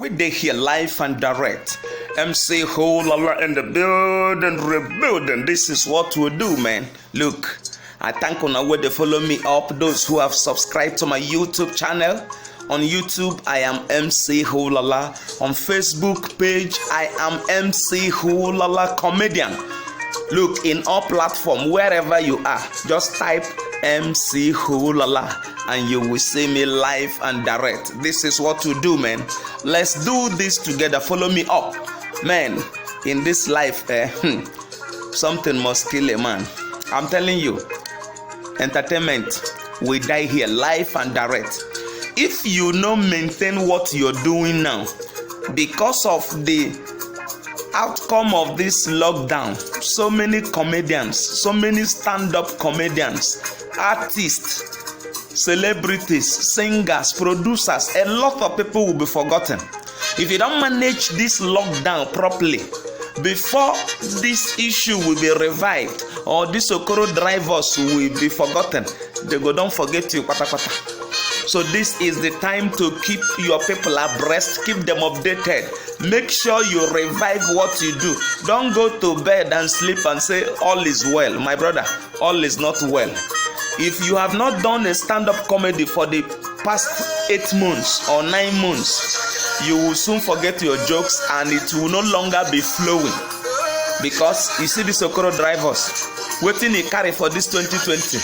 we dey here live and direct. MC Holala in the building, rebuilding. This is what we do, man. Look, I thank you where they follow me up. Those who have subscribed to my YouTube channel. On YouTube, I am MC Holala. On Facebook page, I am MC Holala Comedian. Look, in all platform, wherever you are, just type MC Holala and you will see me live and direct. This is what we do, man. Let's do this together. Follow me up. Man, in this life, something must kill a man. I'm telling you, entertainment, we die here live and direct. If you don't maintain what you're doing now, because of the outcome of this lockdown, so many comedians, so many stand-up comedians, artists, celebrities, singers, producers, a lot of people will be forgotten. If you don't manage this lockdown properly, before this issue will be revived or these Okoro drivers will be forgotten, they go don't forget you. So this is the time to keep your people abreast, keep them updated. Make sure you revive what you do. Don't go to bed and sleep and say all is well. My brother, all is not well. If you have not done a stand-up comedy for the past 8 months or 9 months, you will soon forget your jokes and it will no longer be flowing. Because you see these Okoro drivers, waiting a carry for this 2020.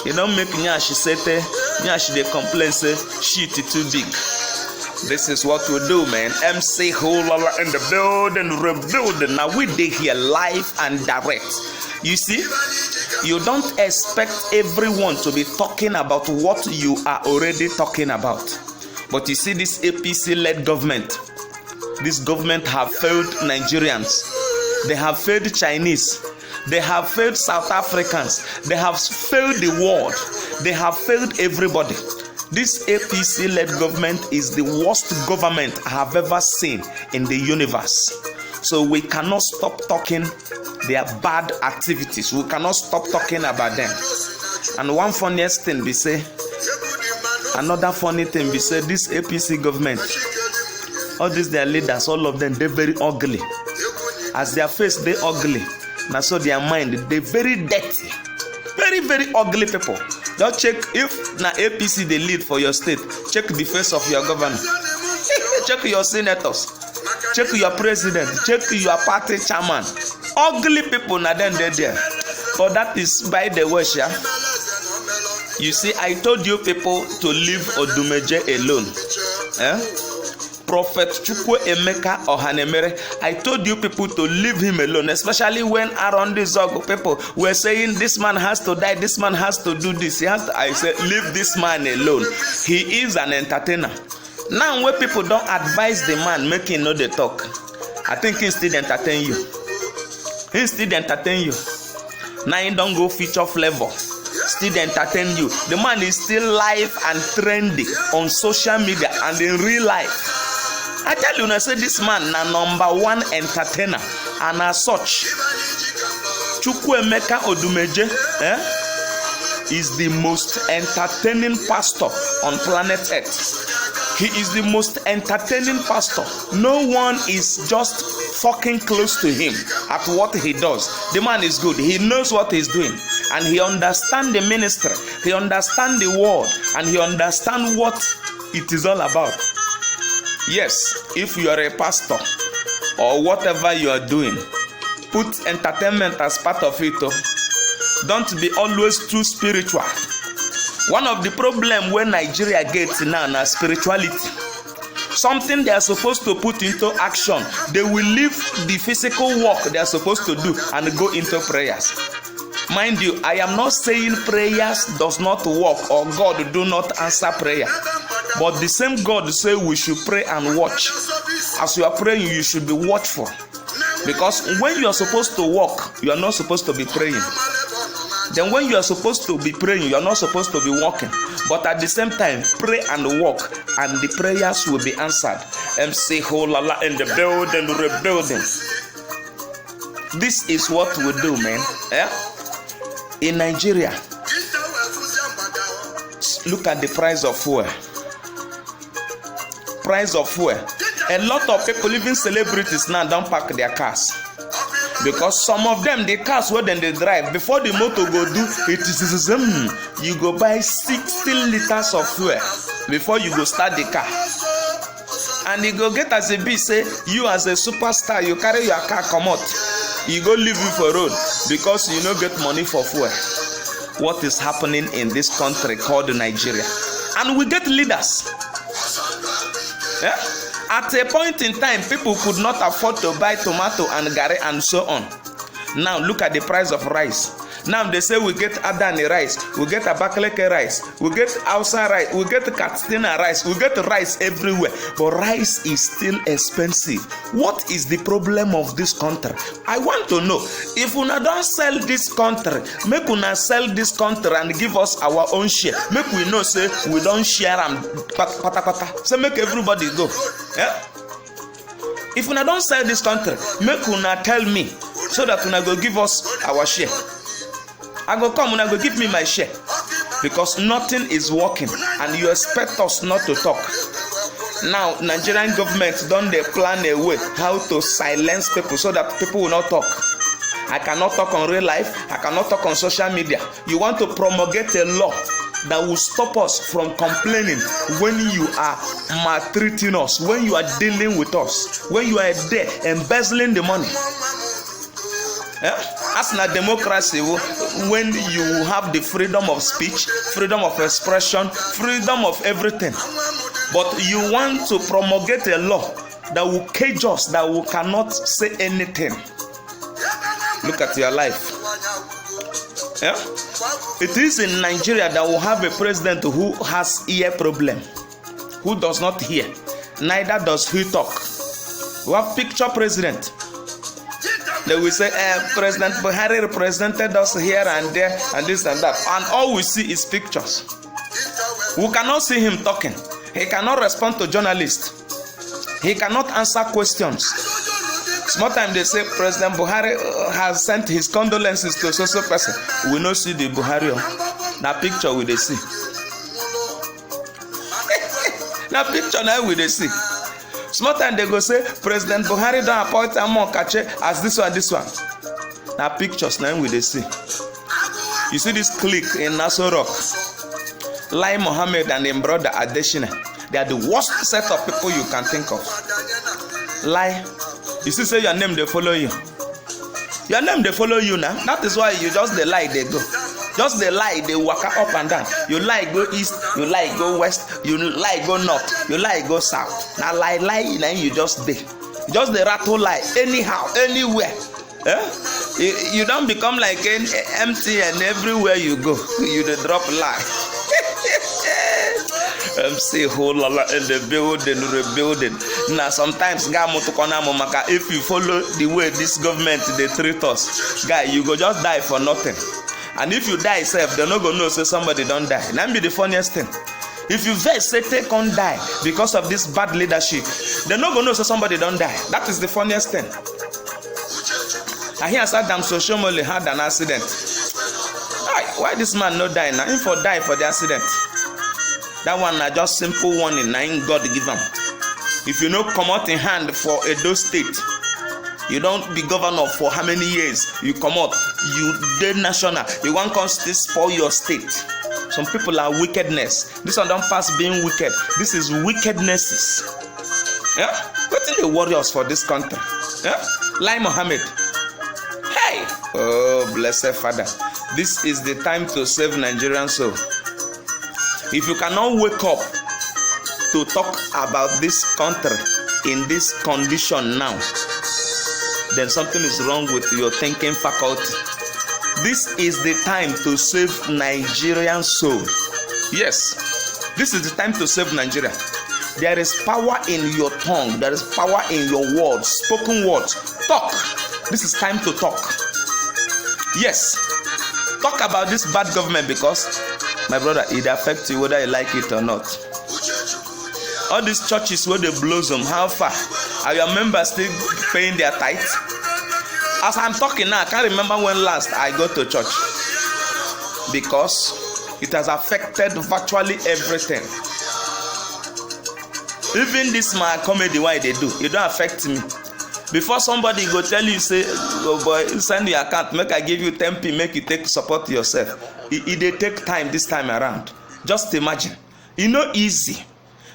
You don't make nyash sete, nyash they complain say shit too big. This is what we do, man. MC Holala in the building, rebuilding. Now we dey here live and direct. You see, you don't expect everyone to be talking about what you are already talking about. But you see this APC-led government, this government have failed Nigerians. They have failed Chinese. They have failed South Africans. They have failed the world. They have failed everybody. This APC-led government is the worst government I have ever seen in the universe. So we cannot stop talking their bad activities. We cannot stop talking about them. And one funniest thing we say, another funny thing we say, this APC government, all these their leaders, all of them, they're very ugly. As their face, they ugly. Now so their mind, they very dirty. Very, very ugly people. Just check if na APC they lead for your state. Check the face of your governor. Check your senators. Check your president. Check your party chairman. Ugly people na then they're there. But that is by the way, yeah. You see, I told you people to leave Odumeje alone. Prophet Chukwu Emeka Ohanemere, I told you people to leave him alone, especially when around the Zogo people were saying this man has to die, this man has to do this. I said, leave this man alone. He is an entertainer. Now when people don't advise the man, make him know the talk, I think he still entertain you. He still entertain you. Now he don't go feature flavor. Still entertain you. The man is still live and trendy on social media and in real life. I tell you, I say this man na #1 entertainer, and as such, Chukwuemeka Odumeje is the most entertaining pastor on planet Earth. He is the most entertaining pastor. No one is just fucking close to him at what he does. The man is good. He knows what he's doing, and he understands the ministry. He understands the word, and he understands what it is all about. Yes, if you are a pastor or whatever you are doing, put entertainment as part of it. Don't be always too spiritual. One of the problems when Nigeria gets now is spirituality. Something they are supposed to put into action, they will leave the physical work they are supposed to do and go into prayers. Mind you, I am not saying prayers does not work or God do not answer prayer. But the same God say we should pray and watch. As you are praying, you should be watchful. Because when you are supposed to walk, you are not supposed to be praying. Then when you are supposed to be praying, you are not supposed to be walking. But at the same time, pray and walk, and the prayers will be answered. MC Holala in the building, rebuilding. This is what we do, man. In Nigeria, look at the price of fuel. Price of fuel. A lot of people, even celebrities now, don't park their cars. Because some of them, the cars where they drive, before the motor go do, it is you go buy 16 liters of fuel before you go start the car. And you go get as a bit, say, you as a superstar, you carry your car, come out. You go leave you for road because you don't get money for fuel. What is happening in this country called Nigeria? And we get leaders. Yeah? At a point in time, people could not afford to buy tomato and garri and so on. Now look at the price of rice. Now they say we get Adani rice, we get Abakaleke rice, we get Hausa rice, we get Katsina rice, we get rice everywhere. But rice is still expensive. What is the problem of this country? I want to know. If una don't sell this country, make una sell this country and give us our own share. Make we know say we don't share and pata. So make everybody go. Yeah? If una don't sell this country, make una tell me so that una go give us our share. I go come and I go give me my share because nothing is working and you expect us not to talk. Now Nigerian government don't they plan a way how to silence people so that people will not talk. I cannot talk on real life. I cannot talk on social media. You want to promulgate a law that will stop us from complaining when you are maltreating us, when you are dealing with us, when you are there embezzling the money. Yeah? As na democracy, when you have the freedom of speech, freedom of expression, freedom of everything, but you want to promulgate a law that will cage us, that we cannot say anything. Look at your life. Yeah? It is in Nigeria that we have a president who has ear problem, who does not hear, neither does he talk. We have picture president. They will say, President Buhari represented us here and there and this and that. And all we see is pictures. We cannot see him talking. He cannot respond to journalists. He cannot answer questions. Small time they say President Buhari has sent his condolences to social person. We no see the Buhari. That picture we they see. That picture now we they see. Small time they go say President Buhari don't appoint Amon Kache as this one. Now pictures now we they see. You see this clique in Nassau Rock. Lai Mohammed and his brother Adeshina. They are the worst set of people you can think of. Lai. You see say your name they follow you. Your name they follow you now. That is why you just the lie they go. Just the lie they walk up and down. You lie go east, you lie go west, you lie go north, you lie go south. Now lie now you just there. Just the rattle lie anyhow, anywhere. You don't become like empty and everywhere you go. You the drop lie. MC Holala in the building. Now sometimes if you follow the way this government they treat us, guy, you go just die for nothing. And if you die self, they're not gonna know say somebody don't die. That be the funniest thing. If you vex say take on die because of this bad leadership, they're not gonna know say somebody don't die. That is the funniest thing. I hear Saddam Soshomole had an accident. Why this man no die now? Him for die for the accident. That one na just simple warning. Now God give him. If you no come out in hand for Edo State, you don't be governor for how many years? You come out, you dead national. You want to spoil your state. Some people are wickedness. This one don't pass being wicked. This is wickednesses. Yeah? What are the warriors for this country? Yeah? Lai Mohammed. Hey! Oh, blessed Father. This is the time to save Nigerian soul. If you cannot wake up to talk about this country in this condition now, then something is wrong with your thinking faculty. This is the time to save Nigerian soul. Yes, this is the time to save Nigeria. There is power in your tongue. There is power in your words, spoken words. Talk. This is time to talk. Yes, talk about this bad government because, my brother, it affects you whether you like it or not. All these churches where they blossom, how far? Are your members still paying their tithe? As I'm talking now, I can't remember when last I go to church. Because it has affected virtually everything. Even this my comedy why they do, it don't affect me. Before somebody go tell you say, oh boy, send your account, make I give you 10p, make you take support yourself. It dey take time this time around. Just imagine. Easy.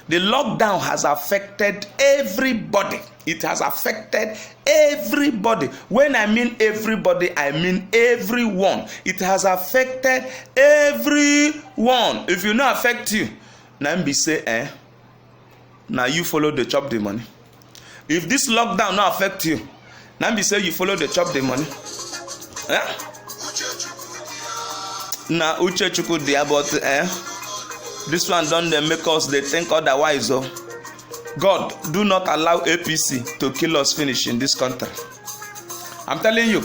The lockdown has affected everybody. It has affected everybody. When I mean everybody, I mean everyone. It has affected everyone. If you not affect you, now be say, now you follow the chop the money. If this lockdown not affect you, now be say you follow the chop the money. Now Uche Chukwu dey about this one done they make us they think otherwise. Oh, God, do not allow APC to kill us finish in this country. I'm telling you.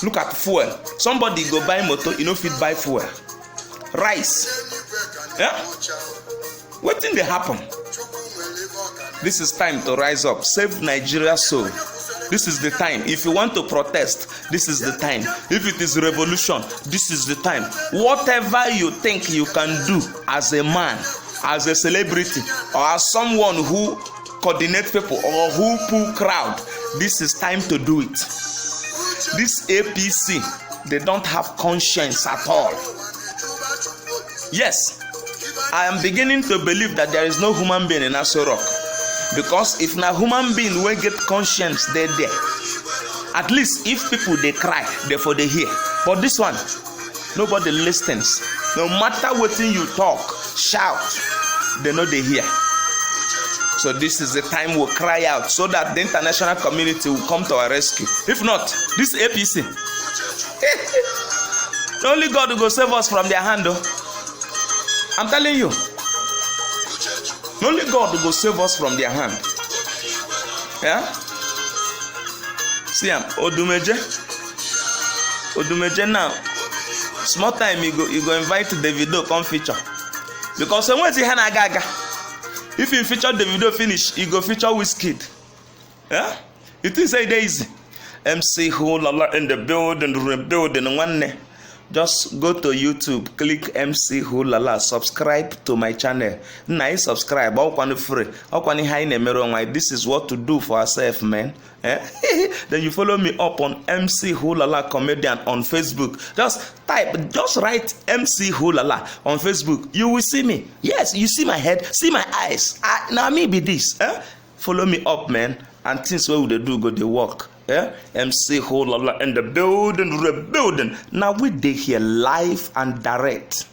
Look at fuel. Somebody go buy motor, you know fit buy fuel. Rice. What thing they happen? This is time to rise up. Save Nigeria's soul. This is the time. If you want to protest, this is the time. If it is revolution, this is the time. Whatever you think you can do as a man, as a celebrity, or as someone who coordinates people or who pull crowd, this is time to do it. This APC, they don't have conscience at all. Yes, I am beginning to believe that there is no human being in Aso Rock. Because if na human being will get conscience, they're there. At least if people they cry, therefore they hear. But this one, nobody listens. No matter what thing you talk, shout, they know they hear. So this is the time we'll cry out so that the international community will come to our rescue. If not, this APC, only God will go save us from their hand. I'm telling you. Only God will go save us from their hand. Yeah? See, Odumeje now. Small time you go invite Davido come feature. Because when he Hana Gaga, if you feature Davido finish, you go feature Wizkid. Yeah? It is a easy. MC Hulala in the building one. Just go to YouTube, click MC Hulala, subscribe to my channel. Now subscribe, free. This is what to do for ourselves, man. Then you follow me up on MC Hulala Comedian on Facebook. Just write MC Hulala on Facebook. You will see me. Yes, you see my head, see my eyes. Now me be this. Follow me up, man. And things what they do go they work. MC Hulala in the building, rebuilding. Now we dey here live and direct.